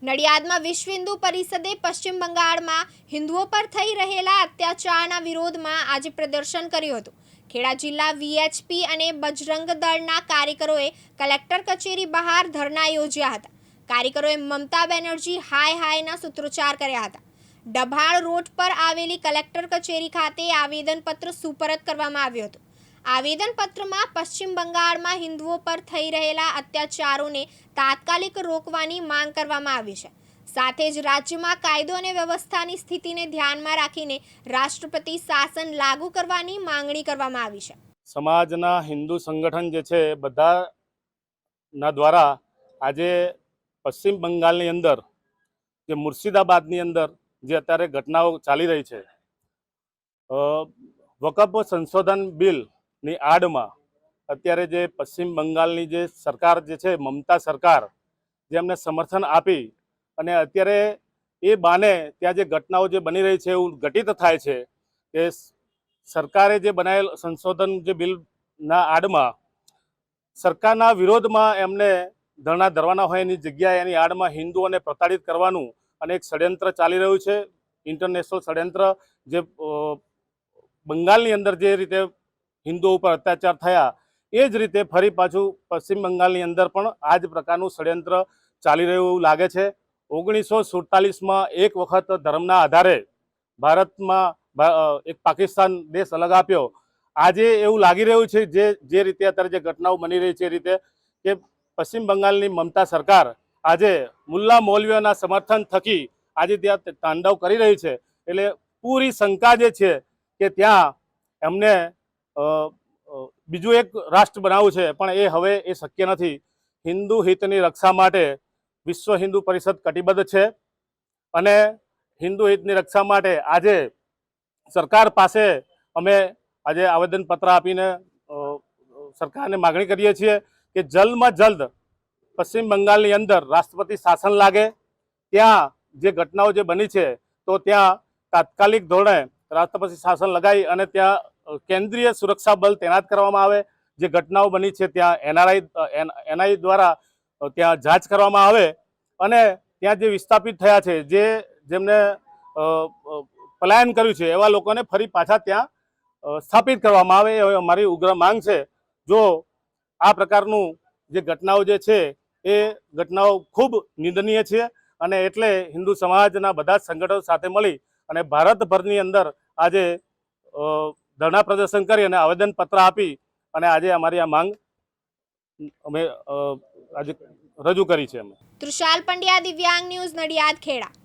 નડિયાદમાં વિશ્વ હિન્દુ પરિષદે પશ્ચિમ બંગાળમાં હિન્દુઓ પર થઈ રહેલા અત્યાચારના વિરોધમાં આજે પ્રદર્શન કર્યું હતું। ખેડા જિલ્લા વીએચપી અને બજરંગ દળના કાર્યકરોએ કલેક્ટર કચેરી બહાર ધરણા યોજ્યા હતા। કાર્યકરોએ મમતા બેનર્જી હાય હાયના સૂત્રોચ્ચાર કર્યા હતા। ડભાણ રોડ પર આવેલી કલેક્ટર કચેરી ખાતે આવેદનપત્ર સુપરત કરવામાં આવ્યું હતું। આવેદનપત્રમાં પશ્ચિમ બંગાળમાં હિન્દુઓ પર થઈ રહેલા અત્યાચારોને તાત્કાલિક રોકવાની માંગ કરવામાં આવી છે। સાથે જ રાજ્યમાં કાયદો અને વ્યવસ્થાની સ્થિતિને ધ્યાનમાં રાખીને રાષ્ટ્રપતિ શાસન લાગુ કરવાની માંગણી કરવામાં આવી છે। સમાજના હિન્દુ સંગઠન જે છે બધાના દ્વારા આજે પશ્ચિમ બંગાળની અંદર જે મુર્શિદાબાદની અંદર જે અત્યારે ઘટનાઓ ચાલી રહી છે, વકફ સંશોધન બિલની આડમાં અત્યારે જે પશ્ચિમ બંગાળની જે સરકાર જે છે મમતા સરકાર, જેમને સમર્થન આપી અને અત્યારે એ બાને ત્યાં જે ઘટનાઓ જે બની રહી છે એવું ઘટિત થાય છે કે સરકારે જે બનાવેલ સંશોધન જે બિલના આડમાં સરકારના વિરોધમાં એમને ધરણા ધરવાના હોય એની જગ્યાએ એની આડમાં હિન્દુઓને પ્રતાડિત કરવાનું અને એક ષડયંત્ર ચાલી રહ્યું છે, ઇન્ટરનેશનલ ષડયંત્ર। જે બંગાળની અંદર જે રીતે હિન્દુઓ ઉપર અત્યાચાર થયા એ જ રીતે ફરી પાછું પશ્ચિમ બંગાળની અંદર પણ આ જ પ્રકારનું ષડયંત્ર ચાલી રહ્યું લાગે છે। 1947માં એક વખત ધર્મના આધારે ભારતમાં એક પાકિસ્તાન દેશ અલગ આપ્યો। આજે એવું લાગી રહ્યું છે જે રીતે અત્યારે જે ઘટનાઓ બની રહી છે એ રીતે કે પશ્ચિમ બંગાળની મમતા સરકાર આજે મુલ્લા મૌલવીઓના સમર્થન થકી આજે ત્યાં તાંડવ કરી રહી છે। એટલે પૂરી શંકા જે છે કે ત્યાં એમને બીજું એક રાષ્ટ્ર બનાવવું છે, પણ એ હવે એ શક્ય નથી। હિન્દુ હિતની રક્ષા માટે વિશ્વ હિન્દુ પરિષદ કટિબદ્ધ છે અને હિન્દુ હિતની રક્ષા માટે આજે સરકાર પાસે અમે આજે આવેદનપત્ર આપીને સરકારને માગણી કરીએ છીએ કે જલ્દમાં જલ્દ પશ્ચિમ બંગાળની અંદર રાષ્ટ્રપતિ શાસન લાગે। ત્યાં જે ઘટનાઓ જે બની છે તો ત્યાં તાત્કાલિક ધોરણે રાષ્ટ્રપતિ શાસન લગાવી અને ત્યાં કેન્દ્રીય સુરક્ષા બળ તૈનાત કરવામાં આવે। જે ઘટનાઓ બની છે ત્યાં એનઆઈ દ્વારા ત્યાં જાંચ કરવામાં આવે અને ત્યાં જે વિસ્થાપિત થયા છે, જેમને પલાયન કર્યું છે એવા લોકોને ફરી પાછા ત્યાં સ્થાપિત કરવામાં આવે એ અમારી ઉગ્ર માંગ છે। જો આ પ્રકારનું જે ઘટનાઓ જે છે એ ઘટનાઓ ખૂબ નિંદનીય છે અને એટલે હિન્દુ સમાજના બધા જ સંગઠનો સાથે મળી અને ભારતભરની અંદર આજે ધરણા પ્રદર્શન કરી અને આવેદનપત્ર આપી અને આજે અમારી આ માંગ અમે આજે રજૂ કરી છે। તૃષાલ પંડ્યા, દિવ્યાંગ ન્યૂઝ, નડિયાદ, ખેડા।